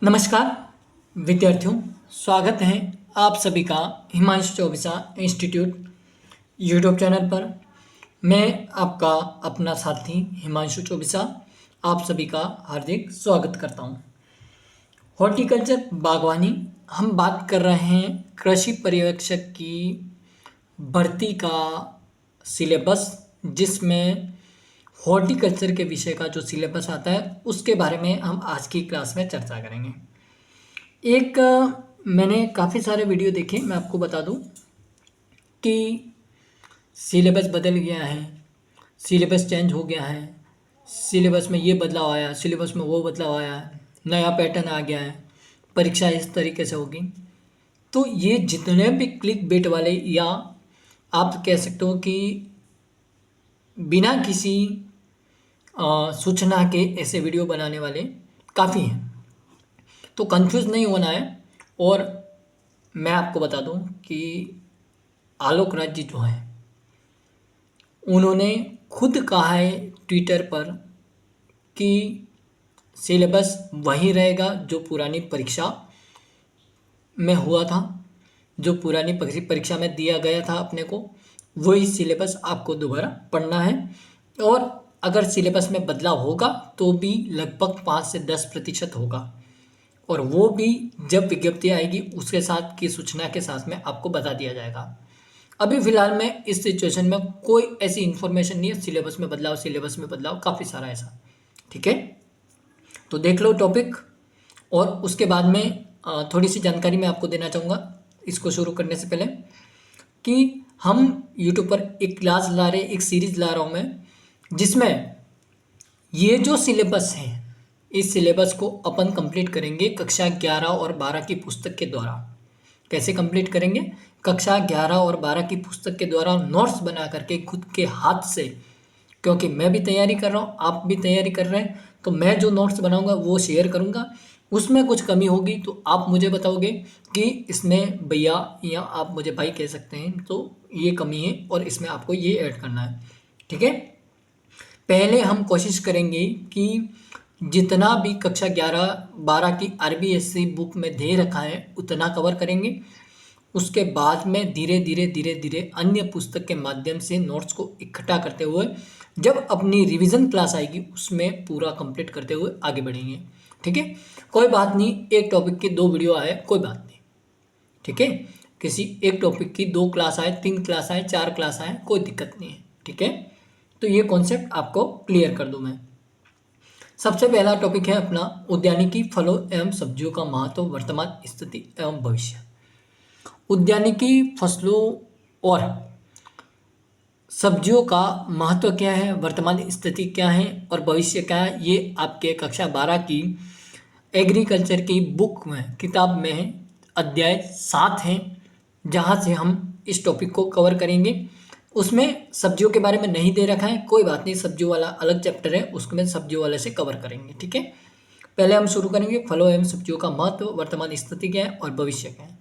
नमस्कार विद्यार्थियों, स्वागत है आप सभी का Himanshu Chaubisa institute YouTube channel पर। मैं आपका अपना साथी हिमांशु चौबीसा आप सभी का हार्दिक स्वागत करता हूं। हॉर्टिकल्चर बागवानी हम बात कर रहे हैं कृषि पर्यवेक्षक की भर्ती का सिलेबस, जिसमें हॉर्टिकल्चर के विषय का जो सिलेबस आता है उसके बारे में हम आज की क्लास में चर्चा करेंगे। मैंने काफ़ी सारे वीडियो देखे, मैं आपको बता दूं कि सिलेबस बदल गया है, सिलेबस चेंज हो गया है, सिलेबस में ये बदलाव आया, सिलेबस में वो बदलाव आया, नया पैटर्न आ गया है, परीक्षा इस तरीके से होगी। तो ये जितने भी क्लिक बेट वाले, या आप कह सकते हो कि बिना किसी सूचना के ऐसे वीडियो बनाने वाले काफ़ी हैं, तो कंफ्यूज नहीं होना है। और मैं आपको बता दूं कि आलोक राज जी जो हैं उन्होंने खुद कहा है ट्विटर पर कि सिलेबस वही रहेगा जो पुरानी परीक्षा में हुआ था, जो पुरानी परीक्षा में दिया गया था अपने को, वही सिलेबस आपको दोबारा पढ़ना है। और अगर सिलेबस में बदलाव होगा तो भी लगभग 5 से 10% होगा, और वो भी जब विज्ञप्ति आएगी उसके साथ की सूचना के साथ में आपको बता दिया जाएगा। अभी फिलहाल में इस सिचुएशन में कोई ऐसी इन्फॉर्मेशन नहीं है सिलेबस में बदलाव काफ़ी सारा ऐसा, ठीक है। तो देख लो टॉपिक, और उसके बाद में थोड़ी सी जानकारी मैं आपको देना चाहूँगा इसको शुरू करने से पहले, कि हम यूट्यूब पर एक क्लास ला रहे, एक सीरीज ला रहा हूँ मैं, जिसमें ये जो सिलेबस है इस सिलेबस को अपन कंप्लीट करेंगे कक्षा 11 और 12 की पुस्तक के द्वारा। कैसे कंप्लीट करेंगे? कक्षा 11 और 12 की पुस्तक के द्वारा नोट्स बना करके खुद के हाथ से, क्योंकि मैं भी तैयारी कर रहा हूँ, आप भी तैयारी कर रहे हैं, तो मैं जो नोट्स बनाऊंगा वो शेयर करूंगा। उसमें कुछ कमी होगी तो आप मुझे बताओगे कि इसमें भैया, या आप मुझे भाई कह सकते हैं, तो ये कमी है और इसमें आपको ये ऐड करना है, ठीक है। पहले हम कोशिश करेंगे कि जितना भी कक्षा 11-12 की आरबीएससी बुक में दे रखा है उतना कवर करेंगे। उसके बाद में धीरे धीरे अन्य पुस्तक के माध्यम से नोट्स को इकट्ठा करते हुए जब अपनी रिवीजन क्लास आएगी उसमें पूरा कंप्लीट करते हुए आगे बढ़ेंगे, ठीक है। कोई बात नहीं, एक टॉपिक की 2 वीडियो आए, कोई बात नहीं, ठीक है। किसी एक टॉपिक की 2 क्लास आए, 3 क्लास आए, 4 क्लास आए, कोई दिक्कत नहीं है, ठीक है। तो ये कॉन्सेप्ट आपको क्लियर कर दूं मैं। सबसे पहला टॉपिक है अपना उद्यानिकी फलों एवं सब्जियों का महत्व, वर्तमान स्थिति एवं भविष्य। उद्यानिकी फसलों और सब्जियों का महत्व क्या है, वर्तमान स्थिति क्या है और भविष्य क्या है, ये आपके कक्षा 12 की एग्रीकल्चर की बुक में, किताब में अध्याय 7 है, जहाँ से हम इस टॉपिक को कवर करेंगे। उसमें सब्जियों के बारे में नहीं दे रखा है, कोई बात नहीं, सब्जियों वाला अलग चैप्टर है, उसमें सब्जियों वाले से कवर करेंगे, ठीक है। पहले हम शुरू करेंगे फलों एवं सब्जियों का महत्व, वर्तमान स्थिति क्या है और भविष्य क्या है,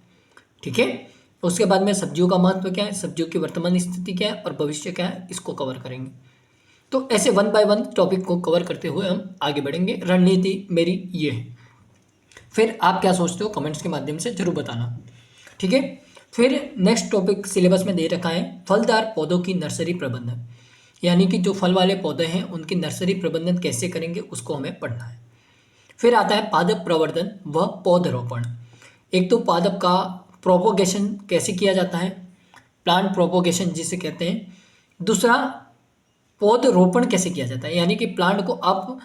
ठीक है। उसके बाद में सब्जियों का महत्व क्या है, सब्जियों की वर्तमान स्थिति क्या है और भविष्य क्या है, इसको कवर करेंगे। तो ऐसे 1 बाय 1 टॉपिक को कवर करते हुए हम आगे बढ़ेंगे। रणनीति मेरी ये है, फिर आप क्या सोचते हो कमेंट्स के माध्यम से जरूर बताना, ठीक है। फिर नेक्स्ट टॉपिक सिलेबस में दे रखा है फलदार पौधों की नर्सरी प्रबंधन, यानी कि जो फल वाले पौधे हैं उनकी नर्सरी प्रबंधन कैसे करेंगे उसको हमें पढ़ना है। फिर आता है पादप प्रवर्धन व पौधरोपण। एक तो पादप का प्रोपोगेशन कैसे किया जाता है, प्लांट प्रोपोगेशन जिसे कहते हैं। दूसरा, पौधरोपण कैसे किया जाता है, यानी कि प्लांट को आप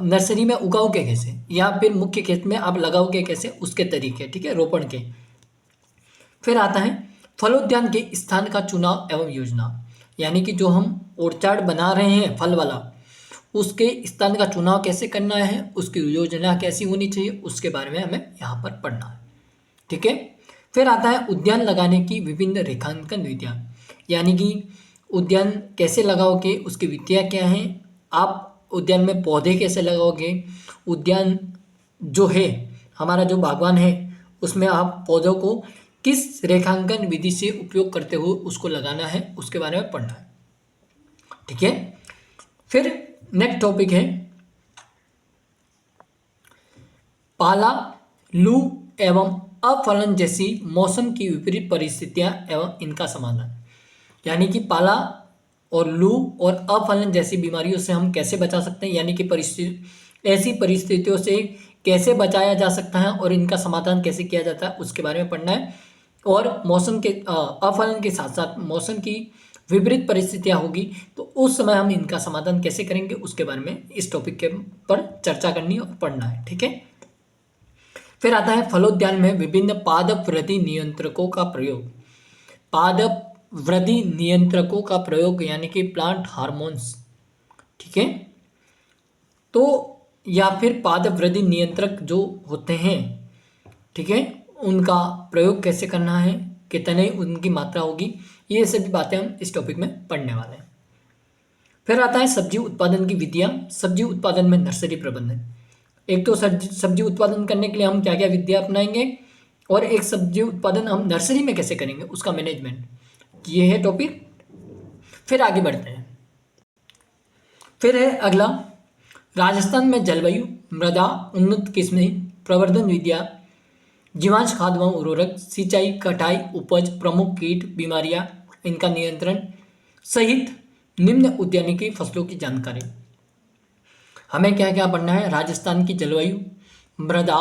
नर्सरी में उगाओगे कैसे, या फिर मुख्य खेत में आप लगाओगे कैसे, उसके तरीके, ठीक है, रोपण के। फिर आता है फलोद्यान के स्थान का चुनाव एवं योजना, यानी कि जो हम ऑर्चार्ड बना रहे हैं फल वाला, उसके स्थान का चुनाव कैसे करना है, उसकी योजना कैसी होनी चाहिए, उसके बारे में हमें यहाँ पर पढ़ना है, ठीक है। फिर आता है उद्यान लगाने की विभिन्न रेखांकन विधियाँ, यानी कि उद्यान कैसे लगाओगे, उसकी विधियाँ क्या हैं, आप उद्यान में पौधे कैसे लगाओगे, उद्यान जो है हमारा जो बागवान है उसमें आप पौधों को किस रेखांकन विधि से उपयोग करते हुए उसको लगाना है, उसके बारे में पढ़ना है, ठीक है। फिर नेक्स्ट टॉपिक है पाला, लू एवं अफलन जैसी मौसम की विपरीत परिस्थितियां एवं इनका समाधान। यानी कि पाला और लू और अफलन जैसी बीमारियों से हम कैसे बचा सकते हैं, यानी कि ऐसी परिस्थितियों से कैसे बचाया जा सकता है और इनका समाधान कैसे किया जाता है उसके बारे में पढ़ना है। और मौसम के अफलन के साथ साथ मौसम की विपरीत परिस्थितियां होगी तो उस समय हम इनका समाधान कैसे करेंगे उसके बारे में इस टॉपिक के पर चर्चा करनी और पढ़ना है। ठीक है। फिर आता है फलोद्यान में विभिन्न पादप वृद्धि नियंत्रकों का प्रयोग। पादप वृद्धि नियंत्रकों का प्रयोग यानी कि प्लांट हार्मोन्स। ठीक है। तो या फिर पादप वृद्धि नियंत्रक जो होते हैं, ठीक है, उनका प्रयोग कैसे करना है, कितने उनकी मात्रा होगी, ये सभी बातें हम इस टॉपिक में पढ़ने वाले हैं। फिर आता है सब्जी उत्पादन की विधियां। सब्जी उत्पादन में नर्सरी प्रबंधन। एक तो सब्जी उत्पादन करने के लिए हम क्या क्या विधियां अपनाएंगे और एक सब्जी उत्पादन हम नर्सरी में कैसे करेंगे उसका मैनेजमेंट, ये है टॉपिक। फिर आगे बढ़ते हैं। फिर है अगला, राजस्थान में जलवायु, मृदा, उन्नत किस्में, प्रवर्धन विधियां, जीवांश खाद व उर्वरक, सिंचाई, कटाई, उपज, प्रमुख कीट, बीमारियां, इनका नियंत्रण सहित निम्न उद्यानिकी फसलों की जानकारी। हमें क्या क्या पढ़ना है? राजस्थान की जलवायु, मृदा,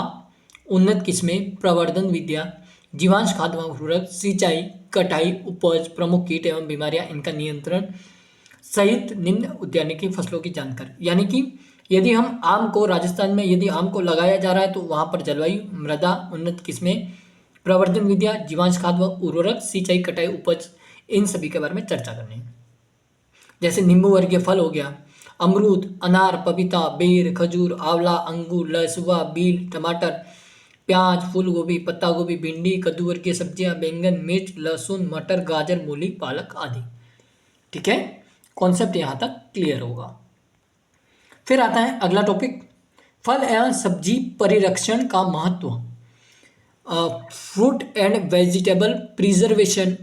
उन्नत किस्में, प्रवर्धन विधियां, जीवांश खाद व उर्वरक, सिंचाई, कटाई, उपज, प्रमुख कीट एवं बीमारियां, इनका नियंत्रण सहित निम्न उद्यानिकी फसलों की जानकारी। यानी कि यदि हम आम को, राजस्थान में यदि आम को लगाया जा रहा है तो वहाँ पर जलवायु, मृदा, उन्नत किस्में, प्रवर्धन विधियां, जीवांश खाद व उर्वरक, सिंचाई, कटाई, उपज, इन सभी के बारे में चर्चा करनी है। जैसे नींबू वर्गीय फल हो गया, अमरूद, अनार, पपीता, बेर, खजूर, आंवला, अंगूर, लसुआ, बील, टमाटर, प्याज, फूल गोभी, पत्ता गोभी, भिंडी, कद्दू वर्गीय सब्जियां, बैंगन, मिर्च, लहसुन, मटर, गाजर, मूली, पालक आदि। ठीक है, कॉन्सेप्ट यहाँ तक क्लियर होगा। फिर आता है अगला टॉपिक, फल एवं सब्जी परिरक्षण का महत्व। फ्रूट एंड वेजिटेबल प्रिजर्वेशन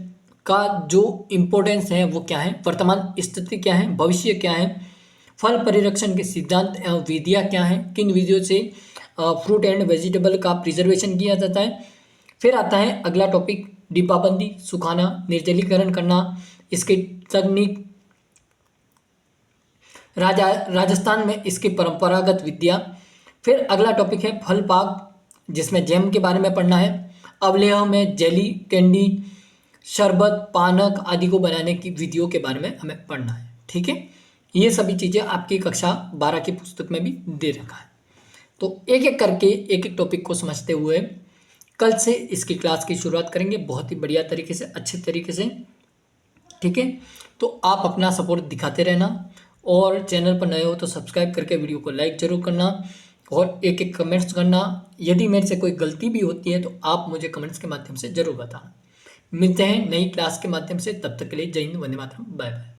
का जो इम्पोर्टेंस है वो क्या है, वर्तमान स्थिति क्या है, भविष्य क्या है, फल परिरक्षण के सिद्धांत एवं विधियाँ क्या हैं, किन विधियों से फ्रूट एंड वेजिटेबल का प्रिजर्वेशन किया जाता है। फिर आता है अगला टॉपिक, डिब्बाबंदी, सुखाना, निर्जलीकरण करना, इसकी तकनीक, राजस्थान में इसकी परंपरागत विद्या। फिर अगला टॉपिक है फल पाक, जिसमें जैम के बारे में पढ़ना है। अवलेह में जेली, कैंडी, शरबत, पानक आदि को बनाने की विधियों के बारे में हमें पढ़ना है। ठीक है, ये सभी चीज़ें आपकी कक्षा 12 की पुस्तक में भी दे रखा है। तो एक एक करके एक एक टॉपिक को समझते हुए कल से इसकी क्लास की शुरुआत करेंगे बहुत ही बढ़िया तरीके से, अच्छे तरीके से। ठीक है, तो आप अपना सपोर्ट दिखाते रहना और चैनल पर नए हो तो सब्सक्राइब करके वीडियो को लाइक जरूर करना और एक एक कमेंट्स करना। यदि मेरे से कोई गलती भी होती है तो आप मुझे कमेंट्स के माध्यम से जरूर बताना। मिलते हैं नई क्लास के माध्यम से, तब तक के लिए जय हिंद, वंदे मातरम, बाय बाय।